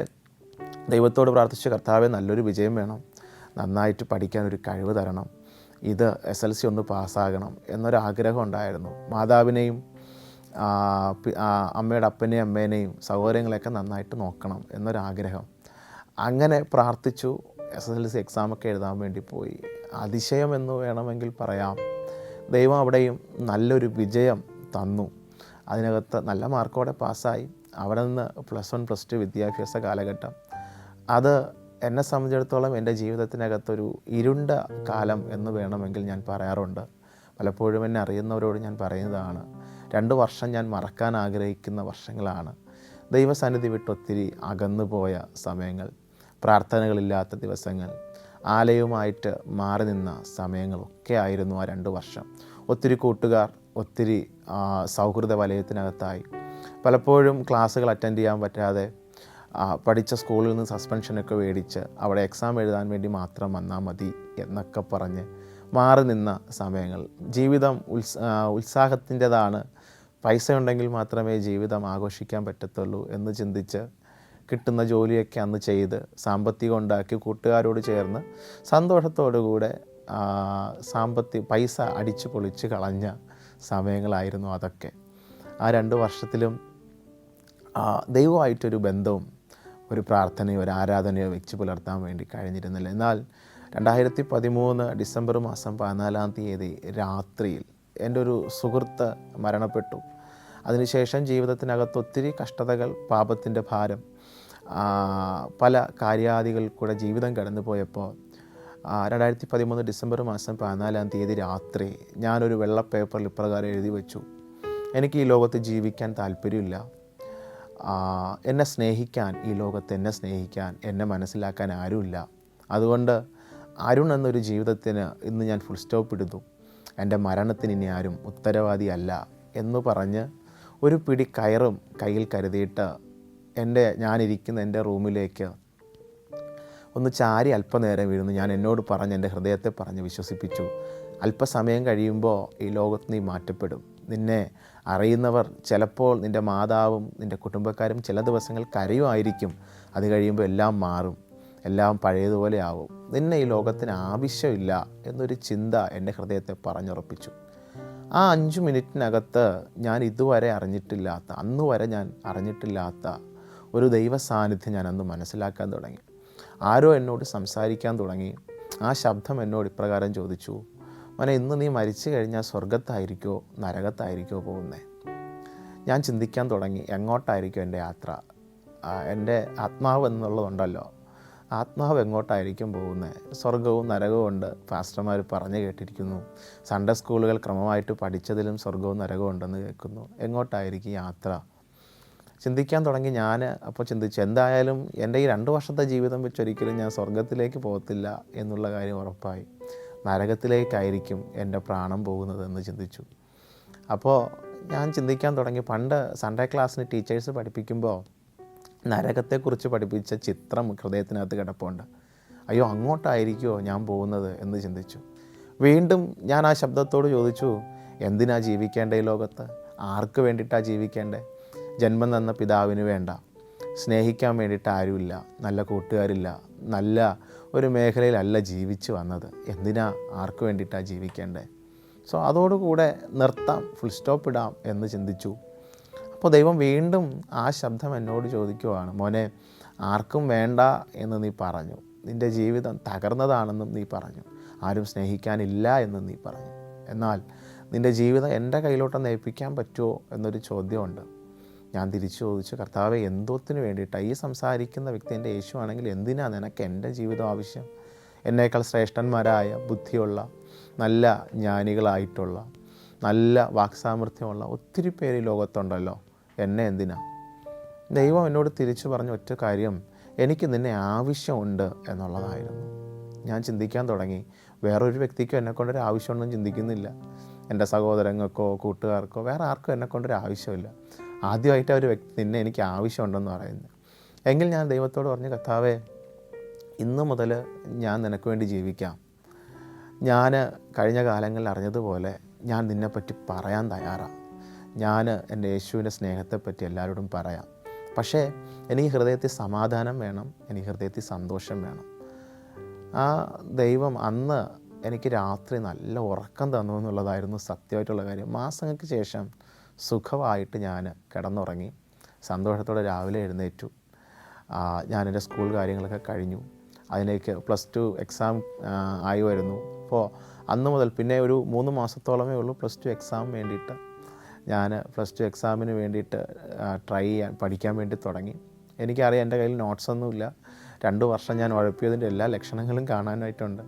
ദൈവത്തോട് പ്രാർത്ഥിച്ച, കർത്താവെ നല്ലൊരു വിജയം വേണം, നന്നായിട്ട് പഠിക്കാൻ ഒരു കഴിവ് തരണം, ഇത് SLC ഒന്ന് പാസ്സാകണം എന്നൊരാഗ്രഹം ഉണ്ടായിരുന്നു. മാതാവിനെയും അമ്മയുടെ അപ്പനെയും അമ്മേനെയും സഹോദരങ്ങളെയൊക്കെ നന്നായിട്ട് നോക്കണം എന്നൊരാഗ്രഹം. അങ്ങനെ പ്രാർത്ഥിച്ചു. SLC എക്സാമൊക്കെ എഴുതാൻ വേണ്ടി പോയി. അതിശയം എന്ന് വേണമെങ്കിൽ പറയാം, ദൈവം അവിടെയും നല്ലൊരു വിജയം തന്നു. അതിനകത്ത് നല്ല മാർക്കോടെ പാസ്സായി. അവിടെ നിന്ന് +1 +2 വിദ്യാഭ്യാസ കാലഘട്ടം, അത് എന്നെ സംബന്ധിച്ചിടത്തോളം എൻ്റെ ജീവിതത്തിനകത്തൊരു ഇരുണ്ട കാലം എന്ന് വേണമെങ്കിൽ ഞാൻ പറയാറുണ്ട്. പലപ്പോഴും എന്നെ അറിയുന്നവരോട് ഞാൻ പറയുന്നതാണ്, 2 വർഷം ഞാൻ മറക്കാൻ ആഗ്രഹിക്കുന്ന വർഷങ്ങളാണ്. ദൈവസന്നിധി വിട്ട് ഒത്തിരി അകന്നു പോയ സമയങ്ങൾ, പ്രാർത്ഥനകളില്ലാത്ത ദിവസങ്ങൾ, ആലയവുമായിട്ട് മാറി നിന്ന സമയങ്ങളൊക്കെ ആയിരുന്നു ആ 2 വർഷം. ഒത്തിരി കൂട്ടുകാർ, ഒത്തിരി സൗഹൃദ വലയത്തിനകത്തായി. പലപ്പോഴും ക്ലാസ്സുകൾ അറ്റൻഡ് ചെയ്യാൻ പറ്റാതെ പഠിച്ച സ്കൂളിൽ നിന്ന് സസ്പെൻഷനൊക്കെ മേടിച്ച് അവിടെ എക്സാം എഴുതാൻ വേണ്ടി മാത്രം വന്നാൽ മതി എന്നൊക്കെ പറഞ്ഞ് മാറി നിന്ന സമയങ്ങൾ. ജീവിതം ഉത്സാഹത്തിൻ്റെതാണ്, പൈസ ഉണ്ടെങ്കിൽ മാത്രമേ ജീവിതം ആഘോഷിക്കാൻ പറ്റത്തുള്ളൂ എന്ന് ചിന്തിച്ച് കിട്ടുന്ന ജോലിയൊക്കെ അന്ന് ചെയ്ത് സാമ്പത്തികം ഉണ്ടാക്കി കൂട്ടുകാരോട് ചേർന്ന് സന്തോഷത്തോടുകൂടെ പൈസ അടിച്ചു പൊളിച്ച് കളഞ്ഞ സമയങ്ങളായിരുന്നു അതൊക്കെ. ആ 2 വർഷത്തിലും ദൈവമായിട്ടൊരു ബന്ധവും ഒരു പ്രാർത്ഥനയോ ഒരു ആരാധനയോ വെച്ച് പുലർത്താൻ വേണ്ടി കഴിഞ്ഞിരുന്നില്ല. എന്നാൽ 2013 ഡിസംബർ മാസം 14-ാം തീയതി രാത്രിയിൽ എൻ്റെ ഒരു സുഹൃത്ത് മരണപ്പെട്ടു. അതിനുശേഷം ജീവിതത്തിനകത്ത് ഒത്തിരി കഷ്ടതകൾ, പാപത്തിൻ്റെ ഭാരം, പല കാര്യാദികൾ കൂടെ ജീവിതം കടന്നു പോയപ്പോൾ 2013 ഡിസംബർ മാസം 14-ാം തീയതി രാത്രി ഞാനൊരു വെള്ള പേപ്പറിൽ ഇപ്രകാരം എഴുതി വെച്ചു, എനിക്ക് ഈ ലോകത്ത് ജീവിക്കാൻ താല്പര്യമില്ല, എന്നെ സ്നേഹിക്കാൻ, ഈ ലോകത്ത് എന്നെ സ്നേഹിക്കാൻ, എന്നെ മനസ്സിലാക്കാൻ ആരുമില്ല, അതുകൊണ്ട് അരുൺ എന്നൊരു ജീവിതത്തിന് ഇന്ന് ഞാൻ ഫുൾ സ്റ്റോപ്പ് ഇടുന്നു, എൻ്റെ മരണത്തിന് ഇനി ആരും ഉത്തരവാദിയല്ല എന്ന് പറഞ്ഞ് ഒരു പിടി കയറും കയ്യിൽ കരുതിയിട്ട് ഞാനിരിക്കുന്ന എൻ്റെ റൂമിലേക്ക് ഒന്ന് ചാരി അല്പനേരം വീഴുന്നു. ഞാൻ എന്നോട് പറഞ്ഞ്, എൻ്റെ ഹൃദയത്തെ പറഞ്ഞ് വിശ്വസിപ്പിച്ചു, അല്പസമയം കഴിയുമ്പോൾ ഈ ലോകത്ത് നീ മാറ്റപ്പെടും, നിന്നെ അറിയുന്നവർ, ചിലപ്പോൾ നിൻ്റെ മാതാവും നിൻ്റെ കുടുംബക്കാരും ചില ദിവസങ്ങൾ കരയുമായിരിക്കും, അത് കഴിയുമ്പോൾ എല്ലാം മാറും, എല്ലാം പഴയതുപോലെ ആവും, നിന്നെ ഈ ലോകത്തിന് ആവശ്യമില്ല എന്നൊരു ചിന്ത എൻ്റെ ഹൃദയത്തെ പറഞ്ഞുറപ്പിച്ചു. ആ 5 മിനിറ്റിനകത്ത് ഞാൻ ഇതുവരെ അറിഞ്ഞിട്ടില്ലാത്ത, അന്ന് വരെ ഞാൻ അറിഞ്ഞിട്ടില്ലാത്ത ഒരു ദൈവ സാന്നിധ്യം ഞാൻ അന്ന് മനസ്സിലാക്കാൻ തുടങ്ങി. ആരോ എന്നോട് സംസാരിക്കാൻ തുടങ്ങി. ആ ശബ്ദം എന്നോട് ഇപ്രകാരം ചോദിച്ചു, മോനെ, ഇന്ന് നീ മരിച്ചു കഴിഞ്ഞാൽ സ്വർഗത്തായിരിക്കോ നരകത്തായിരിക്കോ പോകുന്നത്? ഞാൻ ചിന്തിക്കാൻ തുടങ്ങി, എങ്ങോട്ടായിരിക്കും എൻ്റെ യാത്ര? എൻ്റെ ആത്മാവ് എന്നുള്ളതുണ്ടല്ലോ, ആത്മാവ് എങ്ങോട്ടായിരിക്കും പോകുന്നത്? സ്വർഗവും നരകവും ഉണ്ട്, പാസ്റ്റർമാർ പറഞ്ഞു കേട്ടിരിക്കുന്നു, സൺഡേ സ്കൂളുകൾ ക്രമമായിട്ട് പഠിച്ചതിലും സ്വർഗവും നരകവും ഉണ്ടെന്ന് കേൾക്കുന്നു. എങ്ങോട്ടായിരിക്കും യാത്ര? ചിന്തിക്കാൻ തുടങ്ങി. ഞാൻ അപ്പോൾ ചിന്തിച്ചു, എന്തായാലും എൻ്റെ ഈ 2 വർഷത്തെ ജീവിതം വെച്ചൊരിക്കലും ഞാൻ സ്വർഗത്തിലേക്ക് പോകത്തില്ല എന്നുള്ള കാര്യം ഉറപ്പായി. നരകത്തിലേക്കായിരിക്കും എൻ്റെ പ്രാണൻ പോകുന്നതെന്ന് ചിന്തിച്ചു. അപ്പോൾ ഞാൻ ചിന്തിക്കാൻ തുടങ്ങി, പണ്ട് സൺഡേ ക്ലാസ്സിന് ടീച്ചേഴ്സ് പഠിപ്പിക്കുമ്പോൾ നരകത്തെക്കുറിച്ച് പഠിപ്പിച്ച ചിത്രം ഹൃദയത്തിനകത്ത് കിടപ്പുണ്ട്. അയ്യോ, അങ്ങോട്ടായിരിക്കുമോ ഞാൻ പോകുന്നത് എന്ന് ചിന്തിച്ചു. വീണ്ടും ഞാൻ ആ ശബ്ദത്തോട് ചോദിച്ചു, എന്തിനാ ജീവിക്കേണ്ട ഈ ലോകത്ത്? ആർക്ക് വേണ്ടിയിട്ടാണ് ജീവിക്കേണ്ടേ? ജന്മം തന്ന പിതാവിന് വേണ്ട, സ്നേഹിക്കാൻ വേണ്ടിയിട്ട് ആരുമില്ല, നല്ല കൂട്ടുകാരില്ല, നല്ല ഒരു മേഖലയിലല്ല ജീവിച്ച് വന്നത്. എന്തിനാ, ആർക്ക് വേണ്ടിയിട്ടാണ് ജീവിക്കേണ്ടേ? സോ അതോടുകൂടെ നിർത്താം, ഫുൾ സ്റ്റോപ്പ് ഇടാം എന്ന് ചിന്തിച്ചു. അപ്പോൾ ദൈവം വീണ്ടും ആ ശബ്ദം എന്നോട് ചോദിക്കുവാണ്, മോനെ, ആർക്കും വേണ്ട എന്ന് നീ പറഞ്ഞു, നിൻ്റെ ജീവിതം തകർന്നതാണെന്നും നീ പറഞ്ഞു, ആരും സ്നേഹിക്കാനില്ല എന്നും നീ പറഞ്ഞു, എന്നാൽ നിൻ്റെ ജീവിതം എൻ്റെ കയ്യിലോട്ടൊന്ന് ഏൽപ്പിക്കാൻ പറ്റുമോ എന്നൊരു ചോദ്യമുണ്ട്. ഞാൻ തിരിച്ചു ചോദിച്ചു, കർത്താവെ, എന്തോത്തിന് വേണ്ടിയിട്ടാണ് ഈ സംസാരിക്കുന്ന വ്യക്തി എൻ്റെ യേശു ആണെങ്കിൽ എന്തിനാണ് നിനക്ക് എൻ്റെ ജീവിതം ആവശ്യം? എന്നേക്കാൾ ശ്രേഷ്ഠന്മാരായ, ബുദ്ധിയുള്ള, നല്ല ജ്ഞാനികളായിട്ടുള്ള, നല്ല വാക്സാമർത്ഥ്യമുള്ള ഒത്തിരി പേര് ഈ ലോകത്തുണ്ടല്ലോ, എന്നെ എന്തിനാ? ദൈവം എന്നോട് തിരിച്ചു പറഞ്ഞ ഒറ്റ കാര്യം, എനിക്ക് നിന്നെ ആവശ്യമുണ്ട് എന്നുള്ളതായിരുന്നു. ഞാൻ ചിന്തിക്കാൻ തുടങ്ങി, വേറൊരു വ്യക്തിക്കും എന്നെക്കൊണ്ടൊരു ആവശ്യമുണ്ടെന്ന് ചിന്തിക്കുന്നില്ല. എൻ്റെ സഹോദരങ്ങൾക്കോ കൂട്ടുകാർക്കോ വേറെ ആർക്കും എന്നെക്കൊണ്ടൊരു ആവശ്യമില്ല. ആദ്യമായിട്ട് ഒരു വ്യക്തി, നിന്നെ എനിക്ക് ആവശ്യമുണ്ടെന്ന് പറയുന്നത്. എങ്കിൽ ഞാൻ ദൈവത്തോട് പറഞ്ഞു, കർത്താവേ, ഇന്നു മുതൽ ഞാൻ നിനക്ക് വേണ്ടി ജീവിക്കാം. ഞാൻ കഴിഞ്ഞ കാലങ്ങളിൽ അറിഞ്ഞതുപോലെ ഞാൻ നിന്നെപ്പറ്റി പറയാൻ തയ്യാറാണ്. ഞാൻ എൻ്റെ യേശുവിൻ്റെ സ്നേഹത്തെപ്പറ്റി എല്ലാവരോടും പറയാം. പക്ഷേ എനിക്ക് ഹൃദയത്തിൽ സമാധാനം വേണം, എനിക്ക് ഹൃദയത്തിൽ സന്തോഷം വേണം. ആ ദൈവം അന്ന് എനിക്ക് രാത്രി നല്ല ഉറക്കം തന്നു എന്നുള്ളതായിരുന്നു സത്യമായിട്ടുള്ള കാര്യം. മാസങ്ങൾക്ക് ശേഷം സുഖമായിട്ട് ഞാൻ കിടന്നുറങ്ങി. സന്തോഷത്തോടെ രാവിലെ എഴുന്നേറ്റു. ഞാൻ എൻ്റെ സ്കൂൾ കാര്യങ്ങളൊക്കെ കഴിഞ്ഞു. അതിലേക്ക് +2 എക്സാം ആയി വരുന്നു. അപ്പോൾ അന്ന് മുതൽ പിന്നെ ഒരു 3 മാസത്തോളമേ ഉള്ളൂ +2 എക്സാം വേണ്ടിയിട്ട്. ഞാൻ +2 എക്സാമിന് വേണ്ടിയിട്ട് പഠിക്കാൻ വേണ്ടി തുടങ്ങി. എനിക്കറിയാം എൻ്റെ കയ്യിൽ നോട്ട്സൊന്നുമില്ല. 2 വർഷം ഞാൻ ഉഴപ്പിയതിൻ്റെ എല്ലാ ലക്ഷണങ്ങളും കാണാനായിട്ടുണ്ട്.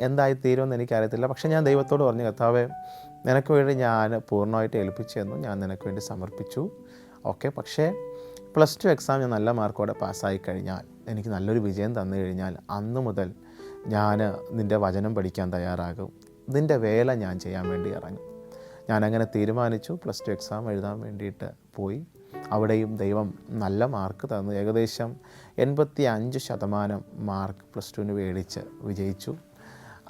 എന്തായി തീരുമെന്ന് എനിക്കറിയത്തില്ല. പക്ഷേ ഞാൻ ദൈവത്തോട് പറഞ്ഞു, കർത്താവേ, നിനക്ക് വേണ്ടി ഞാൻ പൂർണ്ണമായിട്ട് ഏൽപ്പിച്ചു തന്നു, ഞാൻ നിനക്ക് വേണ്ടി സമർപ്പിച്ചു. ഓക്കെ, പക്ഷേ +2 എക്സാം ഞാൻ നല്ല മാർക്കോടെ പാസ്സായി കഴിഞ്ഞാൽ, എനിക്ക് നല്ലൊരു വിജയം തന്നു കഴിഞ്ഞാൽ, അന്ന് മുതൽ ഞാൻ നിൻ്റെ വചനം പഠിക്കാൻ തയ്യാറാകും, നിൻ്റെ വേല ഞാൻ ചെയ്യാൻ വേണ്ടി ഇറങ്ങും. ഞാനങ്ങനെ തീരുമാനിച്ചു. +2 എക്സാം എഴുതാൻ വേണ്ടിയിട്ട് പോയി. അവിടെയും ദൈവം നല്ല മാർക്ക് തന്നു. ഏകദേശം 85% മാർക്ക് +2ന് മേടിച്ച് വിജയിച്ചു.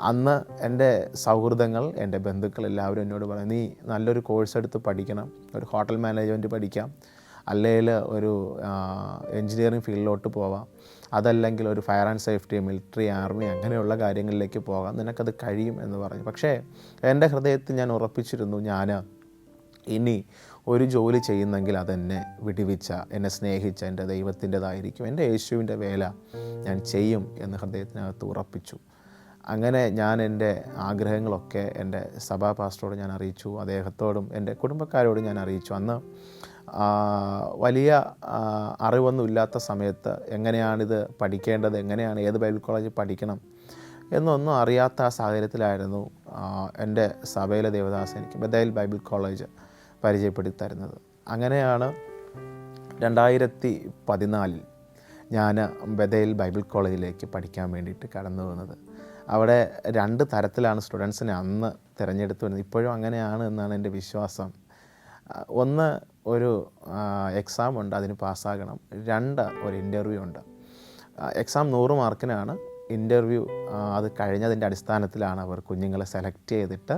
അന്ന് എൻ്റെ സൗഹൃദങ്ങൾ, എൻ്റെ ബന്ധുക്കൾ എല്ലാവരും എന്നോട് പറഞ്ഞു, നീ നല്ലൊരു കോഴ്സ് എടുത്ത് പഠിക്കണം, ഒരു ഹോട്ടൽ മാനേജ്മെൻറ്റ് പഠിക്കാം, അല്ലെങ്കിൽ ഒരു എൻജിനീയറിംഗ് ഫീൽഡിലോട്ട് പോവാം, അതല്ലെങ്കിൽ ഒരു fire and safety, military, army, അങ്ങനെയുള്ള കാര്യങ്ങളിലേക്ക് പോകാം, നിനക്കത് കഴിയും എന്ന് പറഞ്ഞു. പക്ഷേ എൻ്റെ ഹൃദയത്തിൽ ഞാൻ ഉറപ്പിച്ചിരുന്നു, ഞാൻ ഇനി ഒരു ജോലി ചെയ്യുന്നെങ്കിൽ അതെന്നെ വിടുവിച്ച, എന്നെ സ്നേഹിച്ച എൻ്റെ ദൈവത്തിൻ്റെതായിരിക്കും, എൻ്റെ യേശുവിൻ്റെ വേല ഞാൻ ചെയ്യും എന്ന് ഹൃദയത്തിനകത്ത് ഉറപ്പിച്ചു. അങ്ങനെ ഞാൻ എൻ്റെ ആഗ്രഹങ്ങളൊക്കെ എൻ്റെ സഭാ പാസ്റ്ററോട് ഞാൻ അറിയിച്ചു, അദ്ദേഹത്തോടും എൻ്റെ കുടുംബക്കാരോടും ഞാൻ അറിയിച്ചു. അന്ന് വലിയ അറിവൊന്നും ഇല്ലാത്ത സമയത്ത് എങ്ങനെയാണിത് പഠിക്കേണ്ടത്, എങ്ങനെയാണ് ഏത് ബൈബിൾ കോളേജിൽ പഠിക്കണം എന്നൊന്നും അറിയാത്ത ആ സാഹചര്യത്തിലായിരുന്നു എൻ്റെ സഭയിലെ ദേവദാസൻ എനിക്ക് ബഥേൽ ബൈബിൾ കോളേജ് പരിചയപ്പെടുത്തി തരുന്നത്. അങ്ങനെയാണ് 2014 ഞാൻ ബഥേൽ ബൈബിൾ കോളേജിലേക്ക് പഠിക്കാൻ വേണ്ടിയിട്ട് കടന്നു വന്നത്. അവിടെ 2 തരത്തിലാണ് സ്റ്റുഡൻസിനെ അന്ന് തിരഞ്ഞെടുത്ത് വരുന്നത്. ഇപ്പോഴും അങ്ങനെയാണ് എന്നാണ് എൻ്റെ വിശ്വാസം. ഒന്ന്, ഒരു എക്സാം ഉണ്ട്, അതിന് പാസ്സാകണം. 2, ഒരു ഇൻ്റർവ്യൂ ഉണ്ട്. എക്സാം 100 മാർക്കിനാണ്. ഇൻ്റർവ്യൂ അത് കഴിഞ്ഞതിൻ്റെ അടിസ്ഥാനത്തിലാണ് അവർ കുഞ്ഞുങ്ങളെ സെലക്ട് ചെയ്തിട്ട്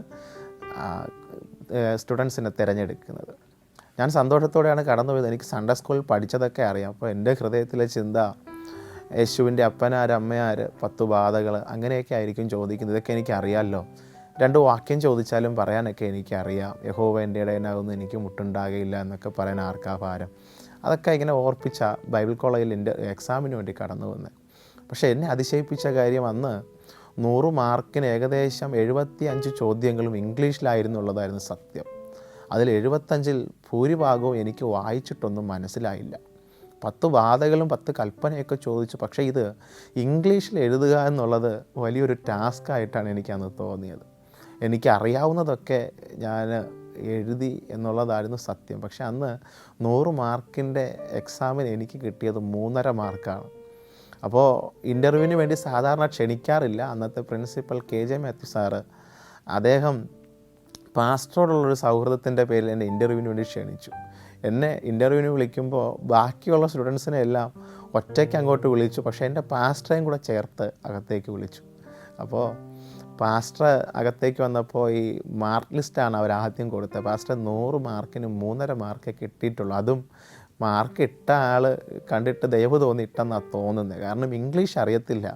സ്റ്റുഡൻസിനെ തിരഞ്ഞെടുക്കുന്നത്. ഞാൻ സന്തോഷത്തോടെയാണ് കടന്നു പോയത്. എനിക്ക് സൺഡേ സ്കൂളിൽ പഠിച്ചതൊക്കെ അറിയാം. അപ്പോൾ എൻ്റെ ഹൃദയത്തിലെ ചിന്ത, യേശുവിൻ്റെ അപ്പനാര്, അമ്മയാര്, 10 ബാധകൾ, അങ്ങനെയൊക്കെ ആയിരിക്കും ചോദിക്കുന്നത്. ഇതൊക്കെ എനിക്കറിയാമല്ലോ. 2 വാക്യം ചോദിച്ചാലും പറയാനൊക്കെ എനിക്കറിയാം. യഹോവ എൻ്റെ ഇടയനാകുന്നു, എനിക്ക് മുട്ടുണ്ടാകുകയില്ല എന്നൊക്കെ പറയാൻ ആർക്കാ ഭാരം. അതൊക്കെ ഇങ്ങനെ ഓർപ്പിച്ച ബൈബിൾ കോളേജിൽ എൻ്റെ എക്സാമിന് വേണ്ടി കടന്നു വന്നത്. പക്ഷേ എന്നെ അതിശയിപ്പിച്ച കാര്യം, അന്ന് 100 മാർക്കിന് ഏകദേശം 75 ചോദ്യങ്ങളും ഇംഗ്ലീഷിലായിരുന്നുള്ളതായിരുന്നു സത്യം. അതിൽ 75-ൽ ഭൂരിഭാഗവും എനിക്ക് വായിച്ചിട്ടൊന്നും മനസ്സിലായില്ല. 10 ബാധകളും 10 കൽപ്പനയൊക്കെ ചോദിച്ചു. പക്ഷേ ഇത് ഇംഗ്ലീഷിൽ എഴുതുക എന്നുള്ളത് വലിയൊരു ടാസ്ക്കായിട്ടാണ് എനിക്കന്ന് തോന്നിയത്. എനിക്കറിയാവുന്നതൊക്കെ ഞാൻ എഴുതി എന്നുള്ളതായിരുന്നു സത്യം. പക്ഷെ അന്ന് 100 മാർക്കിൻ്റെ എക്സാമിന് എനിക്ക് കിട്ടിയത് 3.5 മാർക്കാണ്. അപ്പോൾ ഇൻ്റർവ്യൂവിന് വേണ്ടി സാധാരണ ക്ഷണിക്കാറില്ല. അന്നത്തെ പ്രിൻസിപ്പൽ KJ മാത്യു സാറ് അദ്ദേഹം പാസ്റ്ററോടുള്ളൊരു സൗഹൃദത്തിൻ്റെ പേരിൽ എന്നെ ഇൻ്റർവ്യൂവിന് വേണ്ടി ക്ഷണിച്ചു. എന്നെ ഇൻ്റർവ്യൂവിന് വിളിക്കുമ്പോൾ ബാക്കിയുള്ള സ്റ്റുഡൻസിനെ എല്ലാം ഒറ്റയ്ക്ക് അങ്ങോട്ട് വിളിച്ചു. പക്ഷേ എൻ്റെ പാസ്റ്ററേയും കൂടെ ചേർത്ത് അകത്തേക്ക് വിളിച്ചു. അപ്പോൾ പാസ്റ്റർ അകത്തേക്ക് വന്നപ്പോൾ ഈ മാർക്ക് ലിസ്റ്റാണ് അവർ ആദ്യം കൊടുത്തത്. പാസ്റ്റർ 100 മാർക്കിന് 3.5 മാർക്കേ കിട്ടിയിട്ടുള്ളൂ. അതും മാർക്ക് ഇട്ട ആൾ കണ്ടിട്ട് ദയവ് തോന്നി ഇട്ടെന്നാണ് തോന്നുന്നത്. കാരണം ഇംഗ്ലീഷ് അറിയത്തില്ല,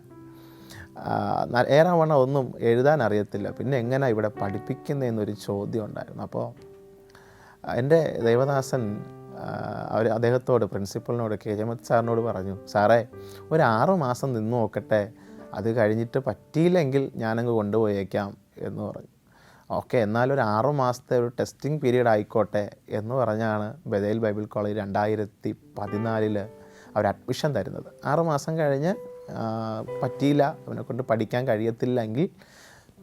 ഏറാവണ്ണം ഒന്നും എഴുതാൻ അറിയത്തില്ല, പിന്നെ എങ്ങനെയാണ് ഇവിടെ പഠിപ്പിക്കുന്നതെന്നൊരു ചോദ്യം ഉണ്ടായിരുന്നു. അപ്പോൾ എൻ്റെ ദൈവദാസൻ അദ്ദേഹത്തോട്, പ്രിൻസിപ്പലിനോട്, KJ മാത്യു സാറിനോട് പറഞ്ഞു, സാറേ ഒരു 6 മാസം നിന്ന് നോക്കട്ടെ, അത് കഴിഞ്ഞിട്ട് പറ്റിയില്ലെങ്കിൽ ഞാനങ്ങ് കൊണ്ടുപോയേക്കാം എന്ന് പറഞ്ഞു. ഓക്കെ, എന്നാലൊരു 6 മാസത്തെ ഒരു ടെസ്റ്റിംഗ് പീരീഡ് ആയിക്കോട്ടെ എന്ന് പറഞ്ഞാണ് ബഥേൽ ബൈബിൾ കോളേജ് 2014 അവർ അഡ്മിഷൻ തരുന്നത്. 6 മാസം കഴിഞ്ഞ് പറ്റിയില്ല, അവനെക്കൊണ്ട് പഠിക്കാൻ കഴിയത്തില്ലെങ്കിൽ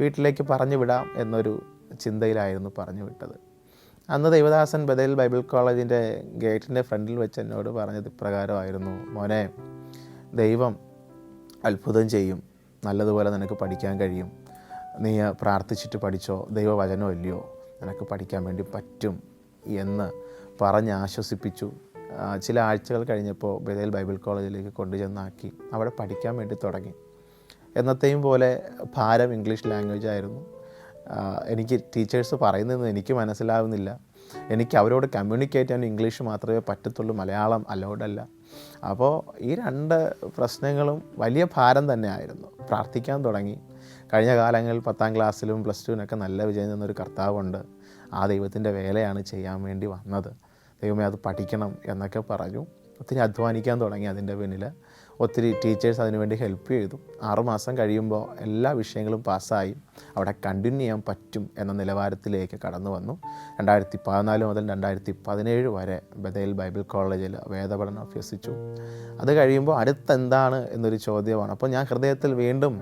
വീട്ടിലേക്ക് പറഞ്ഞു വിടാം എന്നൊരു ചിന്തയിലായിരുന്നു പറഞ്ഞു വിട്ടത്. അന്ന് ദൈവദാസൻ ബഥേൽ ബൈബിൾ കോളേജിൻ്റെ ഗേറ്റിൻ്റെ ഫ്രണ്ടിൽ വെച്ച് എന്നോട് പറഞ്ഞത് ഇപ്രകാരമായിരുന്നു, മോനെ, ദൈവം അത്ഭുതം ചെയ്യും, നല്ലതുപോലെ നിനക്ക് പഠിക്കാൻ കഴിയും, നീ പ്രാർത്ഥിച്ചിട്ട് പഠിച്ചോ, ദൈവവചനം ഇല്ലയോ, നിനക്ക് പഠിക്കാൻ വേണ്ടി പറ്റും എന്ന് പറഞ്ഞ് ആശ്വസിപ്പിച്ചു. ചില ആഴ്ചകൾ കഴിഞ്ഞപ്പോൾ ബഥേൽ ബൈബിൾ കോളേജിലേക്ക് കൊണ്ടുചെന്നാക്കി അവിടെ പഠിക്കാൻ വേണ്ടി തുടങ്ങി. എന്നത്തെയും പോലെ ഭാരം ഇംഗ്ലീഷ് ലാംഗ്വേജ് ആയിരുന്നു. എനിക്ക് ടീച്ചേഴ്സ് പറയുന്നതെന്ന് എനിക്ക് മനസ്സിലാവുന്നില്ല. എനിക്ക് അവരോട് കമ്മ്യൂണിക്കേറ്റ് ചെയ്യാൻ ഇംഗ്ലീഷ് മാത്രമേ പറ്റത്തുള്ളൂ, മലയാളം അലൗഡല്ല. അപ്പോൾ ഈ 2 പ്രശ്നങ്ങളും വലിയ ഭാരം തന്നെയായിരുന്നു. പ്രാർത്ഥിക്കാൻ തുടങ്ങി. കഴിഞ്ഞ കാലങ്ങളിൽ 10ാം ക്ലാസ്സിലും +2-നൊക്കെ നല്ല വിജയം തന്നൊരു കർത്താവുണ്ട്. ആ ദൈവത്തിൻ്റെ വേലയാണ് ചെയ്യാൻ വേണ്ടി വന്നത്. ദൈവമേ, അത് പഠിക്കണം എന്നൊക്കെ പറഞ്ഞു. ഒത്തിരി അധ്വാനിക്കാൻ തുടങ്ങി അതിൻ്റെ പിന്നിൽ. ഒത്തിരി ടീച്ചേഴ്സ് അതിനുവേണ്ടി ഹെൽപ്പ് ചെയ്തു. 6 മാസം കഴിയുമ്പോൾ എല്ലാ വിഷയങ്ങളും പാസ്സായി അവിടെ കണ്ടിന്യൂ ചെയ്യാൻ പറ്റും എന്ന നിലവാരത്തിലേക്ക് കടന്നു വന്നു. 2014 മുതൽ 2017 വരെ ബഥേൽ ബൈബിൾ കോളേജിൽ വേദപഠനം അഭ്യസിച്ചു. അത് കഴിയുമ്പോൾ അടുത്തെന്താണ് എന്നൊരു ചോദ്യമാണ്. അപ്പോൾ ഞാൻ ഹൃദയത്തിൽ വീണ്ടും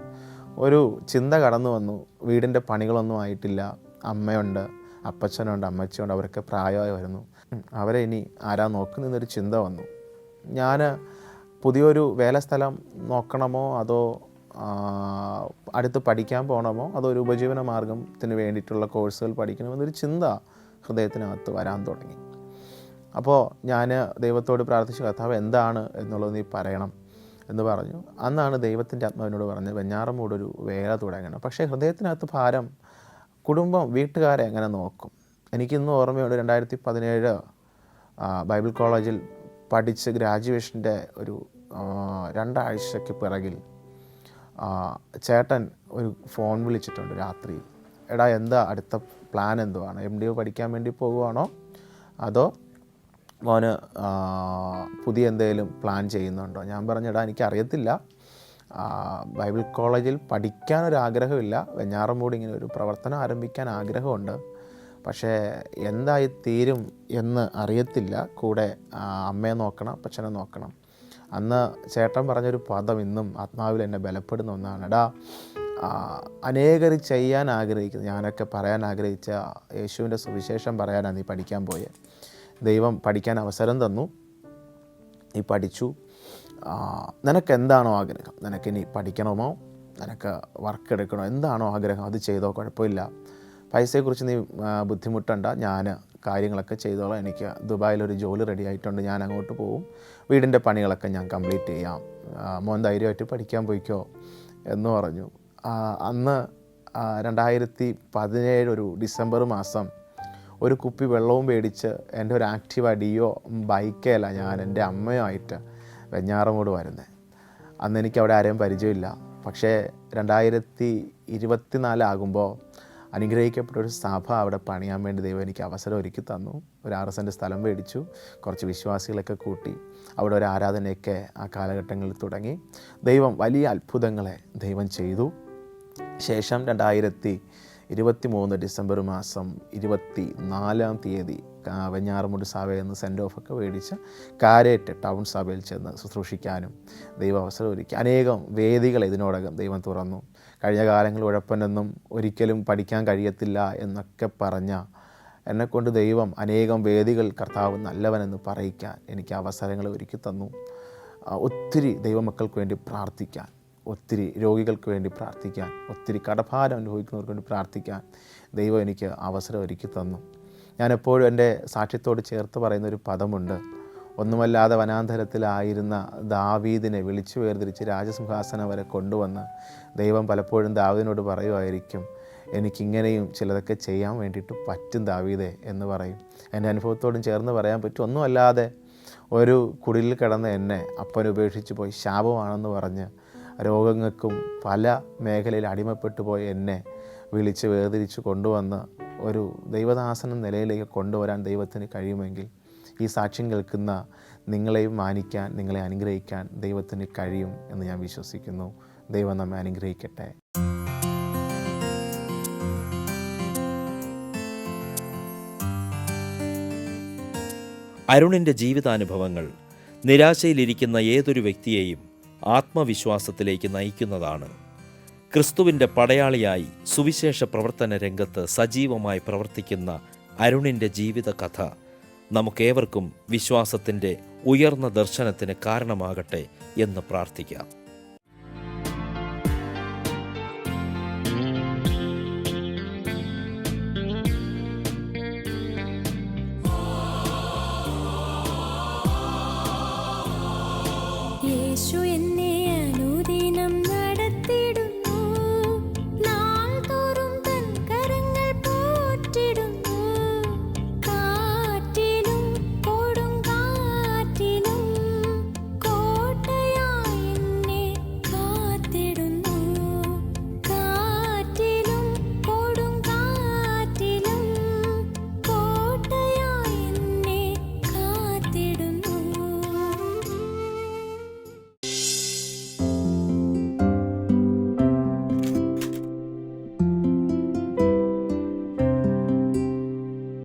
ഒരു ചിന്ത കടന്നു വന്നു. വീടിൻ്റെ പണികളൊന്നും ആയിട്ടില്ല, അമ്മയുണ്ട്, അപ്പച്ചനുണ്ട്, അമ്മച്ചിയുണ്ട്, അവരൊക്കെ പ്രായമായി വരുന്നു, അവരെ ഇനി ആരാ നോക്കുന്നതെന്നൊരു ചിന്ത വന്നു. ഞാൻ പുതിയൊരു വേലസ്ഥലം നോക്കണമോ അതോ അടുത്ത് പഠിക്കാൻ പോകണമോ അതോ ഒരു ഉപജീവന മാർഗത്തിന് വേണ്ടിയിട്ടുള്ള കോഴ്സുകൾ പഠിക്കണമോ എന്നൊരു ചിന്ത ഹൃദയത്തിനകത്ത് വരാൻ തുടങ്ങി. അപ്പോൾ ഞാൻ ദൈവത്തോട് പ്രാർത്ഥിച്ചു, കർത്താവ് എന്താണ് എന്നുള്ളത് നീ പറയണം എന്ന് പറഞ്ഞു. അന്നാണ് ദൈവത്തിൻ്റെ ആത്മാവിനോട് പറഞ്ഞത്, വെഞ്ഞാറമൂടൊരു വേല തുടങ്ങണം. പക്ഷേ ഹൃദയത്തിനകത്ത് ഭാരം, കുടുംബം, വീട്ടുകാരെ എങ്ങനെ നോക്കും. എനിക്കിന്നും ഓർമ്മയുണ്ട്, 2017 ബൈബിൾ കോളേജിൽ പഠിച്ച് ഗ്രാജുവേഷൻ്റെ ഒരു 2 ആഴ്ചയ്ക്ക് പിറകിൽ ചേട്ടൻ ഒരു ഫോൺ വിളിച്ചിട്ടുണ്ട് രാത്രി. എടാ, എന്താ അടുത്ത പ്ലാൻ എന്തുവാണ്? MDO പഠിക്കാൻ വേണ്ടി പോകുവാണോ അതോ മോന് പുതിയ എന്തെങ്കിലും പ്ലാൻ ചെയ്യുന്നുണ്ടോ? ഞാൻ പറഞ്ഞു, എടാ എനിക്കറിയത്തില്ല, ബൈബിൾ കോളേജിൽ പഠിക്കാനൊരാഗ്രഹമില്ല, വെഞ്ഞാറമൂട് ഇങ്ങനെ ഒരു പ്രവർത്തനം ആരംഭിക്കാൻ ആഗ്രഹമുണ്ട്, പക്ഷേ എന്തായി തീരും എന്ന് അറിയത്തില്ല, കൂടെ അമ്മയെ നോക്കണം, അപ്പച്ചനെ നോക്കണം. അന്ന് ചേട്ടൻ പറഞ്ഞൊരു പദം ഇന്നും ആത്മാവിൽ എന്നെ ബലപ്പെടുന്ന ഒന്നാണ്, എടാ അനേകർ ചെയ്യാൻ ആഗ്രഹിക്കുന്നത്, ഞാനൊക്കെ പറയാൻ ആഗ്രഹിച്ച യേശുവിൻ്റെ സുവിശേഷം പറയാനാണ് നീ പഠിക്കാൻ പോയെ. ദൈവം പഠിക്കാൻ അവസരം തന്നു, നീ പഠിച്ചു, നിനക്ക് എന്താണോ ആഗ്രഹം, നിനക്കിനി പഠിക്കണമോ, നിനക്ക് വർക്ക് എടുക്കണോ, എന്താണോ ആഗ്രഹം അത് ചെയ്തോ, കുഴപ്പമില്ല, പൈസയെക്കുറിച്ച് നീ ബുദ്ധിമുട്ടണ്ട, ഞാൻ കാര്യങ്ങളൊക്കെ ചെയ്തോളാം, എനിക്ക് ദുബായിലൊരു ജോലി റെഡി ആയിട്ടുണ്ട്, ഞാൻ അങ്ങോട്ട് പോവും, വീടിൻ്റെ പണികളൊക്കെ ഞാൻ കംപ്ലീറ്റ് ചെയ്യാം, മോൻ ധൈര്യമായിട്ട് പഠിക്കാൻ പോയിക്കോ എന്ന് പറഞ്ഞു. അന്ന് 2017 ഒരു ഡിസംബർ മാസം ഒരു കുപ്പി വെള്ളവും മേടിച്ച് എൻ്റെ ഒരു ആക്റ്റീവ ഡിയോ ബൈക്കേല ഞാൻ എൻ്റെ അമ്മയുമായിട്ട് വെഞ്ഞാറമൂട് വരുന്നത്. അന്ന് എനിക്ക് അവിടെ ആരെയും പരിചയമില്ല. പക്ഷേ 2024 ആകുമ്പോൾ അനുഗ്രഹിക്കപ്പെട്ട ഒരു സഭ അവിടെ പണിയാൻ വേണ്ടി ദൈവം എനിക്ക് അവസരം ഒരുക്കി തന്നു. ഒരു 6 സെൻറ്റ് സ്ഥലം മേടിച്ചു, കുറച്ച് വിശ്വാസികളൊക്കെ കൂട്ടി അവിടെ ഒരു ആരാധനയൊക്കെ ആ കാലഘട്ടങ്ങളിൽ തുടങ്ങി. ദൈവം വലിയ അത്ഭുതങ്ങളെ ദൈവം ചെയ്തു. ശേഷം 2023 ഡിസംബർ മാസം 24-ാം തീയതി വെഞ്ഞാറമൂട് സഭയിൽ നിന്ന് സെൻഡ് ഓഫൊക്കെ മേടിച്ച് കാരേറ്റ് ടൗൺ സഭയിൽ ചെന്ന് ശുശ്രൂഷിക്കാനും ദൈവം അവസരം ഒരുക്കി. അനേകം വേദികൾ ഇതിനോടകം ദൈവം തുറന്നു. കഴിഞ്ഞ കാലങ്ങളിൽ ഉഴപ്പനൊന്നും ഒരിക്കലും പഠിക്കാൻ കഴിയത്തില്ല എന്നൊക്കെ പറഞ്ഞ എന്നെക്കൊണ്ട് ദൈവം അനേകം വേദികൾ കർത്താവ് നല്ലവനെന്ന് പറയിക്കാൻ എനിക്ക് അവസരങ്ങൾ ഒരുക്കി തന്നു. ഒത്തിരി ദൈവമക്കൾക്ക് വേണ്ടി പ്രാർത്ഥിക്കാൻ, ഒത്തിരി രോഗികൾക്ക് വേണ്ടി പ്രാർത്ഥിക്കാൻ, ഒത്തിരി കടഭാരം അനുഭവിക്കുന്നവർക്ക് വേണ്ടി പ്രാർത്ഥിക്കാൻ ദൈവം എനിക്ക് അവസരം ഒരുക്കി തന്നു. ഞാനെപ്പോഴും എൻ്റെ സാക്ഷ്യത്തോട് ചേർത്ത് പറയുന്നൊരു പദമുണ്ട്. ഒന്നുമല്ലാതെ വനാന്തരത്തിലായിരുന്ന ദാവീദിനെ വിളിച്ചു വേർതിരിച്ച് രാജസിംഹാസനം വരെ കൊണ്ടുവന്ന് ദൈവം പലപ്പോഴും ദാവീദിനോട് പറയുമായിരിക്കും, എനിക്കിങ്ങനെയും ചിലതൊക്കെ ചെയ്യാൻ വേണ്ടിയിട്ട് പറ്റും ദാവീദേ എന്ന് പറയും. എൻ്റെ അനുഭവത്തോടും ചേർന്ന് പറയാൻ പറ്റും. ഒന്നുമല്ലാതെ ഒരു കുടിലിൽ കിടന്ന എന്നെ അപ്പൻ ഉപേക്ഷിച്ച് പോയി, ശാപമാണെന്ന് പറഞ്ഞ് രോഗങ്ങൾക്കും പല മേഖലയിൽ അടിമപ്പെട്ടു പോയ എന്നെ വിളിച്ച് വേർതിരിച്ച് കൊണ്ടുവന്ന് ഒരു ദൈവദാസന നിലയിലേക്ക് കൊണ്ടുവരാൻ ദൈവത്തിന് കഴിയുമെങ്കിൽ ഈ സാക്ഷ്യം കേൾക്കുന്ന നിങ്ങളെയും മാനിക്കാൻ, നിങ്ങളെ അനുഗ്രഹിക്കാൻ ദൈവത്തിന് കഴിയും എന്ന് ഞാൻ വിശ്വസിക്കുന്നു. ദൈവം നമ്മെ അനുഗ്രഹിക്കട്ടെ. അരുണിൻ്റെ ജീവിതാനുഭവങ്ങൾ നിരാശയിലിരിക്കുന്ന ഏതൊരു വ്യക്തിയെയും ആത്മവിശ്വാസത്തിലേക്ക് നയിക്കുന്നതാണ്. ക്രിസ്തുവിൻ്റെ പടയാളിയായി സുവിശേഷ പ്രവർത്തന രംഗത്ത് സജീവമായി പ്രവർത്തിക്കുന്ന അരുണിൻ്റെ ജീവിത കഥ നമുക്കേവർക്കും വിശ്വാസത്തിൻ്റെ ഉയർന്ന ദർശനത്തിന് കാരണമാകട്ടെ എന്ന് പ്രാർത്ഥിക്കാം. യേശു